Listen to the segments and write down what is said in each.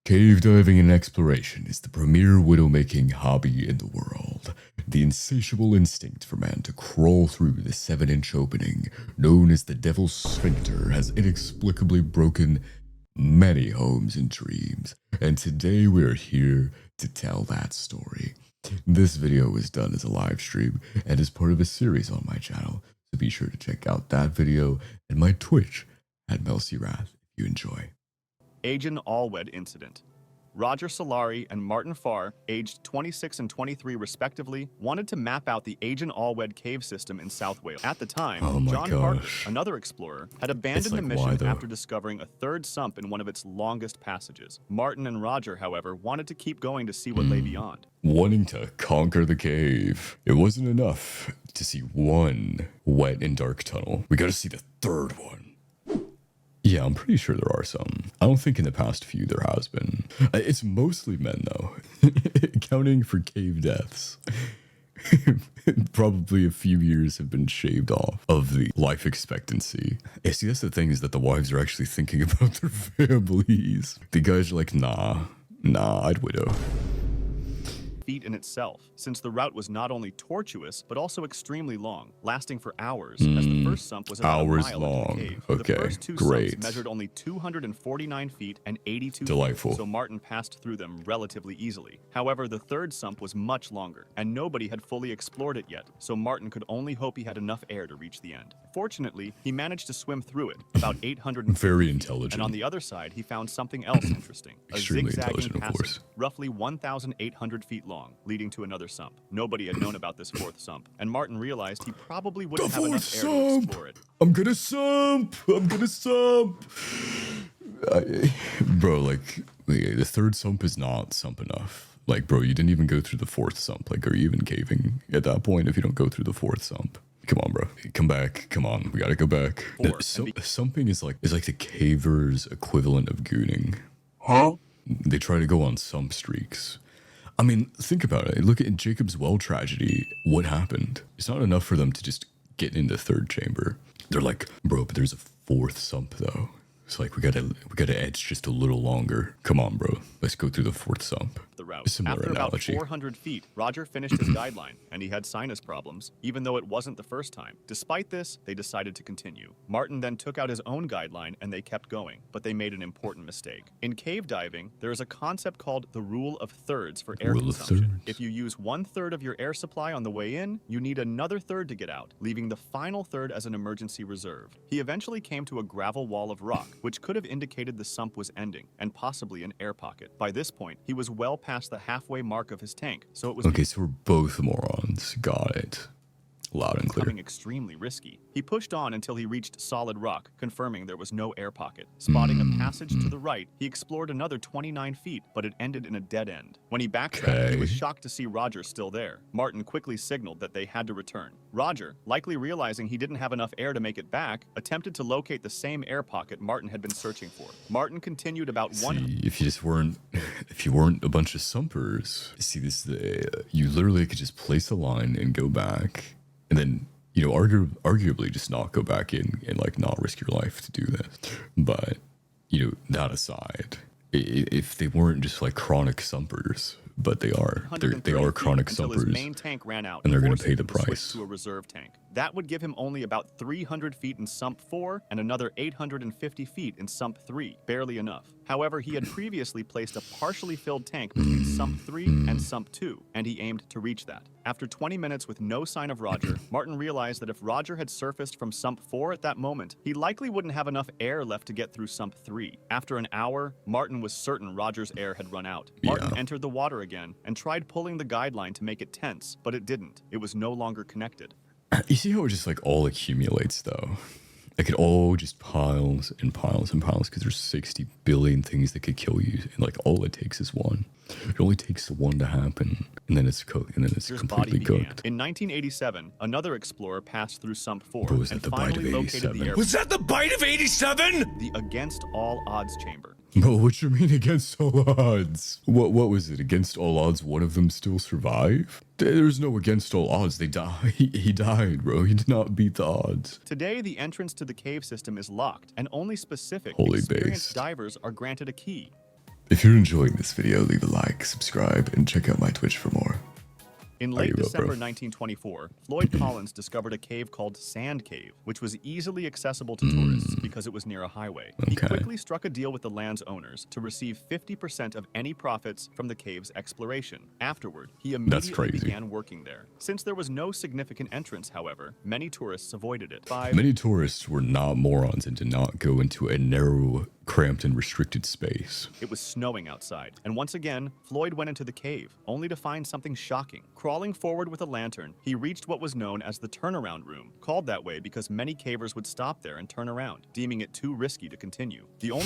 Cave diving and exploration is the premier widow-making hobby in the world. The insatiable instinct for man to crawl through the 7-inch opening, known as the Devil's Sphincter, has inexplicably broken many homes and dreams, and today we're here to tell that story. This video was done as a live stream and is part of a series on my channel, so be sure to check out that video and my Twitch at MelcyWrath if you enjoy. Agent Allwed incident. Roger Solari and Martin Farr, aged 26 and 23 respectively, wanted to map out the Agent Allwed cave system in South Wales. At the time, John Parker, another explorer, had abandoned the mission after discovering a third sump in one of its longest passages. Martin and Roger, however, wanted to keep going to see what lay beyond. Wanting to conquer the cave. It wasn't enough to see one wet and dark tunnel. We gotta see the third one. Yeah, I'm pretty sure there are some. I don't think in the past few there has been. It's mostly men though, accounting for cave deaths. Probably a few years have been shaved off of the life expectancy. Yeah, see, that's the thing, is that the wives are actually thinking about their families. The guys are like, nah, I'd widow. Feat in itself, since the route was not only tortuous but also extremely long, lasting for hours, as the first sump was about a mile long. Into the cave. Okay, the first two sumps measured only 249 feet and 82 Delightful. feet, so Martin passed through them relatively easily. However, the third sump was much longer, and nobody had fully explored it yet, so Martin could only hope he had enough air to reach the end. Fortunately, he managed to swim through it, about 800 Very intelligent. And on the other side, he found something else interesting. Extremely a zigzagging intelligent, of passage, course. roughly 1,800 feet long, leading to another sump. Nobody had known about this fourth sump, and Martin realized he probably wouldn't have enough air to explore it. I'm gonna sump! Bro, like, the third sump is not sump enough. Like, bro, you didn't even go through the fourth sump. Like, are you even caving at that point if you don't go through the fourth sump? Come on, bro. Come back. Come on. We gotta go back. Sumping is like the caver's equivalent of gooning. Huh? They try to go on sump streaks. I mean, think about it. Look at Jacob's Well tragedy. What happened? It's not enough for them to just get in the third chamber. They're like, bro, but there's a fourth sump though. It's like, we gotta edge just a little longer. Come on, bro. Let's go through the fourth sump. The route. After about 400 feet, Roger finished his guideline, and he had sinus problems, even though it wasn't the first time. Despite this, they decided to continue. Martin then took out his own guideline, and they kept going, but they made an important mistake. In cave diving, there is a concept called the rule of thirds for air consumption. If you use 1/3 of your air supply on the way in, you need another third to get out, leaving the final third as an emergency reserve. He eventually came to a gravel wall of rock, which could have indicated the sump was ending, and possibly an air pocket. By this point, he was well past the halfway mark of his tank, so it was okay, so we're both morons. Got it. Loud and clear. Becoming extremely risky. He pushed on until he reached solid rock, confirming there was no air pocket. Spotting a passage to the right, he explored another 29 feet, but it ended in a dead end. When he backtracked, he was shocked to see Roger still there. Martin quickly signaled that they had to return. Roger, likely realizing he didn't have enough air to make it back, attempted to locate the same air pocket Martin had been searching for. Martin continued about if you weren't a bunch of sumpers, see, this you literally could just place a line and go back. And then, you know, arguably just not go back in and like not risk your life to do this. But, you know, that aside, if they weren't just like chronic sumpers, but they are chronic sumpers, his main tank ran out, and they're going to pay the price. To a reserve tank. That would give him only about 300 feet in sump 4 and another 850 feet in sump 3, barely enough. However, he had previously placed a partially filled tank between sump 3 and sump 2, and he aimed to reach that. After 20 minutes with no sign of Roger, Martin realized that if Roger had surfaced from sump 4 at that moment, he likely wouldn't have enough air left to get through sump 3. After an hour, Martin was certain Roger's air had run out. Martin entered the water again and tried pulling the guideline to make it tense, but it didn't. It was no longer connected. You see how it just like all accumulates though? Like it all just piles and piles and piles because there's 60 billion things that could kill you, and like all it takes is one. It only takes the one to happen, and then it's cooked, and then it's completely cooked. In 1987, another explorer passed through sump 4 Bro, and finally located the air. Was that the bite of 87? The against all odds chamber. But what you mean against all odds? What was it? Against all odds, one of them still survive? There's no against all odds. They die. He died, bro. He did not beat the odds. Today, the entrance to the cave system is locked, and only specific Holy experienced base. divers are granted a key. If you're enjoying this video, leave a like, subscribe, and check out my Twitch for more. In late December 1924, Floyd Collins discovered a cave called Sand Cave, which was easily accessible to tourists because it was near a highway. He quickly struck a deal with the land's owners to receive 50% of any profits from the cave's exploration. Afterward, he immediately began working there. Since there was no significant entrance, however, many tourists avoided it. Many tourists were not morons and did not go into a narrow, cramped, and restricted space. It was snowing outside, and once again, Floyd went into the cave, only to find something shocking. Crawling forward with a lantern, he reached what was known as the turnaround room, called that way because many cavers would stop there and turn around, deeming it too risky to continue. The only...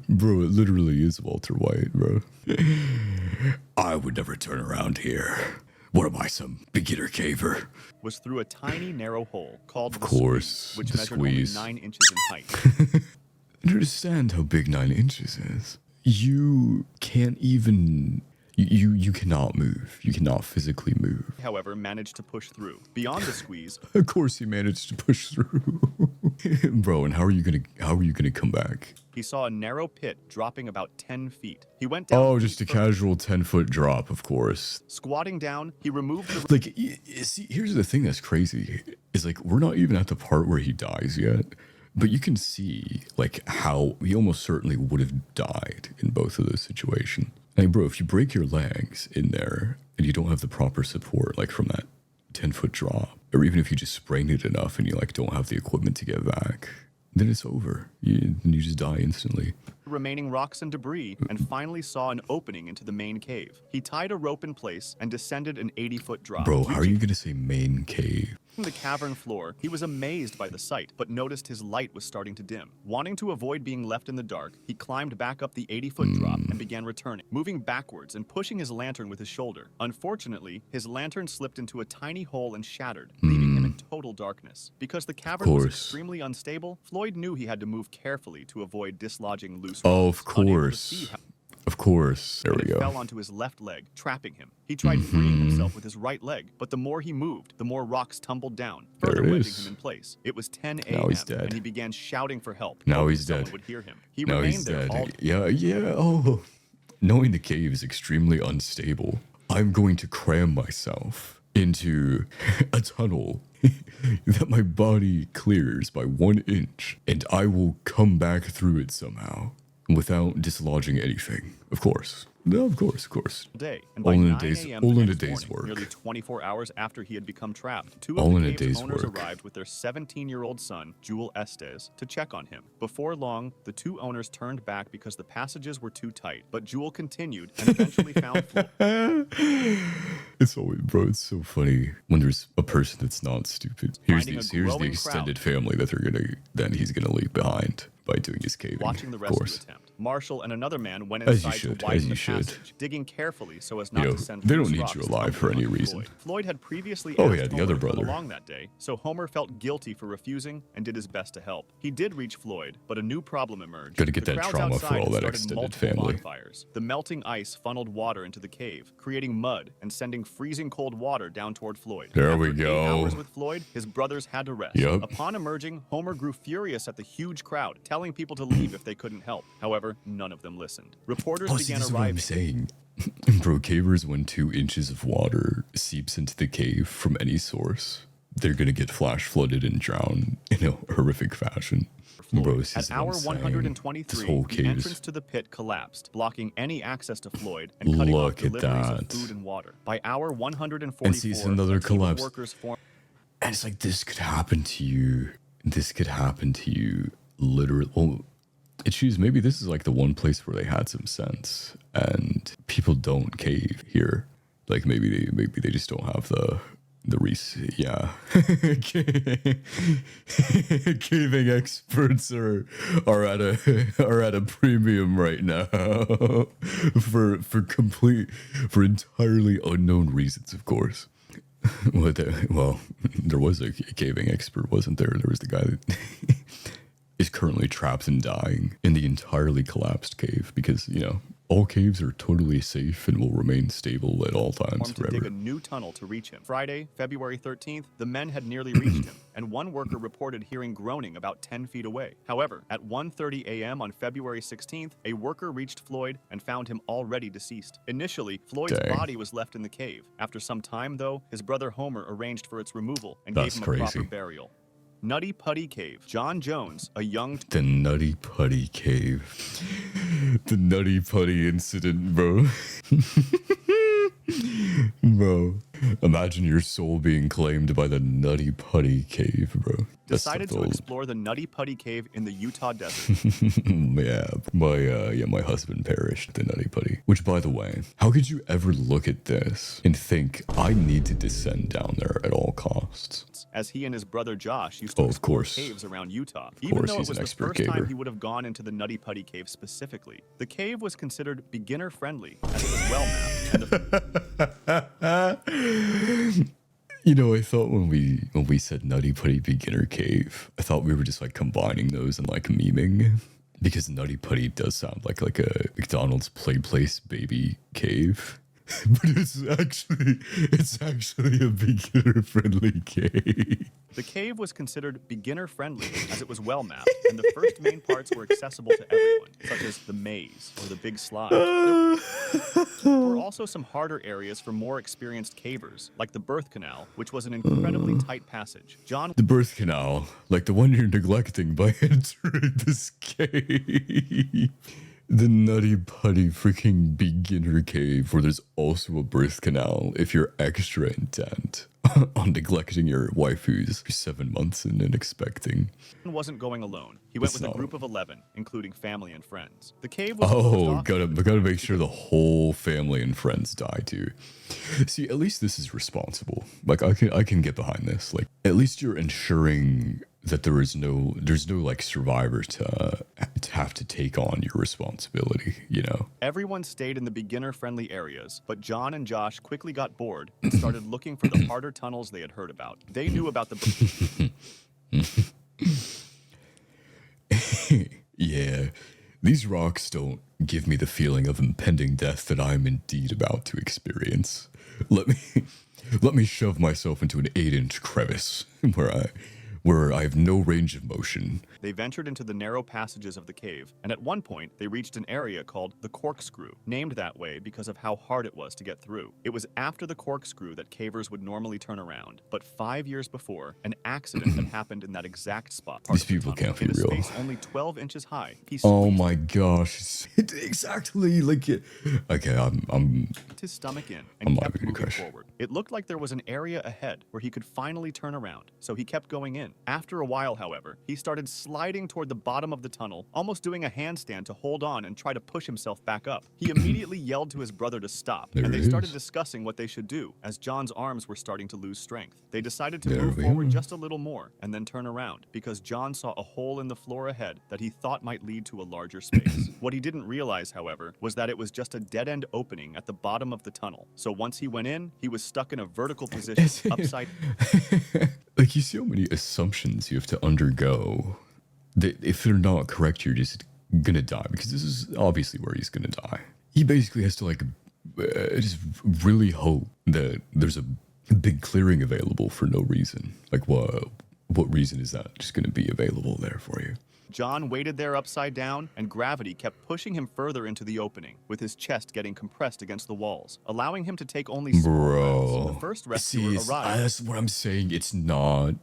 Bro, it literally is Walter White, bro. I would never turn around here. What am I, some beginner caver? Was through a tiny narrow hole called the squeeze, which measured only 9 inches in height. I understand how big 9 inches is. You can't even... You cannot move. You cannot physically move. However, managed to push through. Beyond the squeeze... Of course he managed to push through. Bro, and how are you gonna come back? He saw a narrow pit dropping about 10 feet. He went down... Oh, just a casual 10-foot drop, of course. Squatting down, he removed the... Like, see, here's the thing that's crazy. Is like, we're not even at the part where he dies yet. But you can see, like, how he almost certainly would have died in both of those situations. I mean, bro, if you break your legs in there and you don't have the proper support, like from that 10-foot drop, or even if you just sprain it enough and you, like, don't have the equipment to get back, then it's over. You just die instantly. Remaining rocks and debris, and finally saw an opening into the main cave. He tied a rope in place and descended an 80-foot drop. Bro, how are you gonna say main cave? From the cavern floor, he was amazed by the sight, but noticed his light was starting to dim. Wanting to avoid being left in the dark, he climbed back up the 80-foot drop and began returning, moving backwards and pushing his lantern with his shoulder. Unfortunately, his lantern slipped into a tiny hole and shattered, leaving him in total darkness. Because the cavern was extremely unstable, Floyd knew he had to move carefully to avoid dislodging loose rocks. Oh, of course. Of course. There we go. Fell onto his left leg, trapping him. He tried freeing himself with his right leg, but the more he moved, the more rocks tumbled down, further wedging him in place. It was 10 a.m. Now he's dead. And he began shouting for help. Now he's dead. Someone would hear him. He now remained he's there dead. Yeah. Oh, knowing the cave is extremely unstable, I'm going to cram myself into a tunnel that my body clears by 1 inch, and I will come back through it somehow without dislodging anything. Of course. No, of course. Day. And by 9 a.m. all in a day's work. Nearly 24 hours after he had become trapped, two all of the in cave's owners arrived with their 17-year-old son, Jewel Estes, to check on him. Before long, the two owners turned back because the passages were too tight, but Jewel continued and eventually found Floyd. It's always, bro, it's so funny when there's a person that's not stupid. Here's the extended family that he's gonna leave behind by doing his caving. Watching the rescue attempt, Marshall and another man went inside to widen the passage, digging carefully so as not to send they don't need you alive for any reason. Floyd had previously asked the other brother to come along that day, so Homer felt guilty for refusing and did his best to help. He did reach Floyd, but a new problem emerged. Gotta get that trauma for all that extended family. Bonfires. The melting ice funneled water into the cave, creating mud and sending freezing cold water down toward Floyd. There we go. 8 hours with Floyd, his brothers had to rest. Upon emerging, Homer grew furious at the huge crowd, telling people to leave if they couldn't help. However, none of them listened. Reporters began arriving. What I'm saying. Bro, cavers, when 2 inches of water seeps into the cave from any source, they're gonna get flash flooded and drown in a horrific fashion. Bro, at hour 123, the entrance to the pit collapsed, blocking any access to Floyd and cutting off deliveries of food and water. By hour 144, and see another collapse. And it's like, this could happen to you. This could happen to you literally. Well, maybe this is like the one place where they had some sense and people don't cave here. Like maybe they just don't have the caving experts are at a premium right now for entirely unknown reasons, of course. Well, there was a caving expert, wasn't there? There was the guy that is currently trapped and dying in the entirely collapsed cave because, All caves are totally safe and will remain stable at all times to dig forever. a new tunnel to reach him. Friday, February 13th, the men had nearly reached him, and one worker reported hearing groaning about 10 feet away. However, at 1:30 a.m. on February 16th, a worker reached Floyd and found him already deceased. Initially, Floyd's body was left in the cave. After some time, though, his brother Homer arranged for its removal and gave him a proper burial. Nutty Putty Cave. John Jones, a young... The Nutty Putty Cave. The Nutty Putty incident, bro. Bro, imagine your soul being claimed by the Nutty Putty Cave, bro. Decided to explore the Nutty Putty Cave in the Utah desert. My husband perished at the Nutty Putty. Which, by the way, how could you ever look at this and think, I need to descend down there at all costs? As he and his brother Josh used to explore caves around Utah. Even though it was the first time he would have gone into the Nutty Putty Cave specifically. The cave was considered beginner-friendly, as it was well-mapped. You know, I thought when we said Nutty Putty Beginner Cave, I thought we were just like combining those and like memeing. Because Nutty Putty does sound like a McDonald's play place baby cave. But it's actually a beginner-friendly cave. The cave was considered beginner-friendly as it was well-mapped, and the first main parts were accessible to everyone, such as the maze or the big slide. There were also some harder areas for more experienced cavers, like the birth canal, which was an incredibly tight passage. The birth canal, like the one you're neglecting by entering this cave. The Nutty Putty freaking beginner cave, where there's also a birth canal if you're extra intent on neglecting your wife who's 7 months in and expecting. Wasn't going alone. He went with a group of 11, including family and friends. The cave was gotta make sure the whole family and friends die too. See, at least this is responsible. Like I can get behind this. Like at least you're ensuring that there's no like survivor to have to take on your responsibility, you know? Everyone stayed in the beginner-friendly areas, but John and Josh quickly got bored and started looking for the harder tunnels they had heard about. They knew about the... Yeah, these rocks don't give me the feeling of impending death that I'm indeed about to experience. Let me shove myself into an 8-inch crevice where I have no range of motion. They ventured into the narrow passages of the cave, and at one point, they reached an area called the Corkscrew, named that way because of how hard it was to get through. It was after the Corkscrew that cavers would normally turn around, but 5 years before, an accident had happened in that exact spot. These people can't be real. Space only 12 inches high. Oh my gosh, exactly like it. Okay, I'm his stomach in and kept moving forward. It looked like there was an area ahead where he could finally turn around, so he kept going in. After a while, however, he started sliding toward the bottom of the tunnel, almost doing a handstand to hold on and try to push himself back up. He immediately yelled to his brother to stop, and they started discussing what they should do, as John's arms were starting to lose strength. They decided to move forward just a little more, and then turn around, because John saw a hole in the floor ahead that he thought might lead to a larger space. What he didn't realize, however, was that it was just a dead-end opening at the bottom of the tunnel. So once he went in, he was stuck in a vertical position, upside... Like, you see how many assumptions you have to undergo that if they're not correct, you're just gonna die, because this is obviously where he's gonna die. He basically has to like just really hope that there's a big clearing available for no reason. Like, what reason is that just gonna be available there for you? John waited there upside down, and gravity kept pushing him further into the opening, with his chest getting compressed against the walls, allowing him to take only small breaths. The first rescuer arrived. That's what I'm saying. It's not.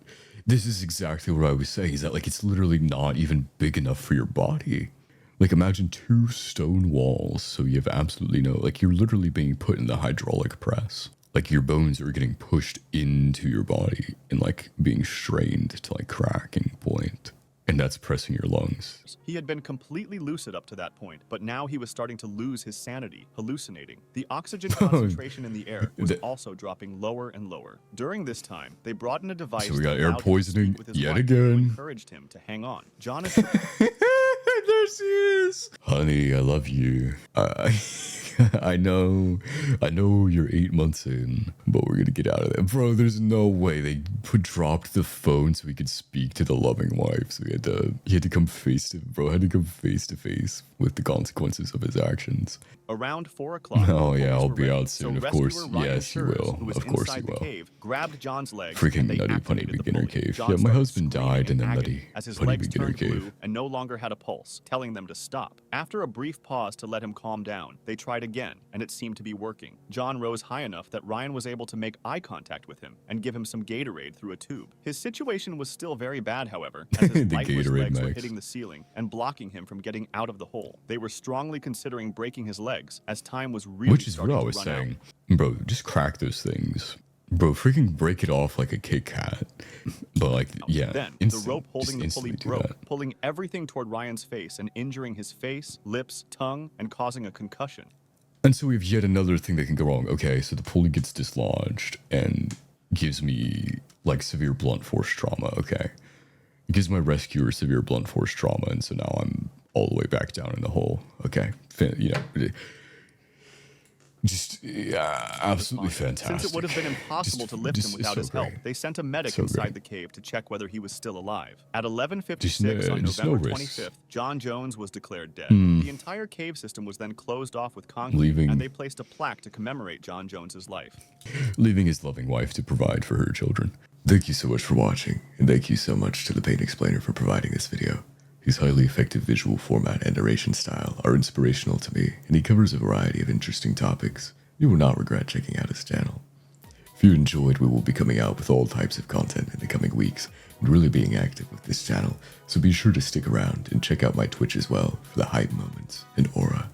This is exactly what I was saying, is that like it's literally not even big enough for your body. Like, imagine 2 stone walls, so you have absolutely no, like, you're literally being put in the hydraulic press. Like, your bones are getting pushed into your body and like being strained to like cracking point. And that's pressing your lungs. He had been completely lucid up to that point, but now he was starting to lose his sanity, hallucinating. The oxygen concentration in the air was also dropping lower and lower. During this time, they brought in a device. So we got air poisoning yet again. Who encouraged him to hang on. Jonathan. There she is. Honey, I love you. I know you're 8 months in, but we're gonna get out of there. Bro, there's no way they dropped the phone so we could speak to the loving wife. So he had to come face to face with the consequences of his actions. Around 4 o'clock. Oh yeah, I'll were be ready. out soon, So of course. rescuer Ryan Yes, you Schurz, will. who was Of course inside you the will. cave, grabbed John's legs. Freaking and they nutty punny activated the beginner pulley. cave. John Yeah, my started husband screaming died in in a agony nutty as his punny legs beginner turned cave. blue and no longer had a pulse, telling them to stop. After a brief pause to let him calm down, they tried again, and it seemed to be working. John rose high enough that Ryan was able to make eye contact with him and give him some Gatorade through a tube. His situation was still very bad, however, as his The lifeless Gatorade legs were Max. hitting the ceiling and blocking him from getting out of the hole. They were strongly considering breaking his legs, as time was really Which is what starting I to was run saying. out. Bro, just crack those things. Bro, freaking break it off like a Kit Kat. But like, yeah. Then, the rope holding the pulley broke, pulling everything toward Ryan's face and injuring his face, lips, tongue, and causing a concussion. And so we have yet another thing that can go wrong. Okay, so the pulley gets dislodged and gives me like severe blunt force trauma. Okay. It gives my rescuer severe blunt force trauma, and so now I'm all the way back down in the hole. Okay. You know, just absolutely fantastic. Since it would have been impossible to lift him without his help, they sent a medic inside the cave to check whether he was still alive. At 11:56 on November 25th, John Jones was declared dead. The entire cave system was then closed off with concrete, and they placed a plaque to commemorate John Jones's life. Leaving his loving wife to provide for her children. Thank you so much for watching, and thank you so much to the Pain Explainer for providing this video. His highly effective visual format and narration style are inspirational to me, and he covers a variety of interesting topics. You will not regret checking out his channel. If you enjoyed, we will be coming out with all types of content in the coming weeks, and really being active with this channel, so be sure to stick around and check out my Twitch as well for the hype moments and aura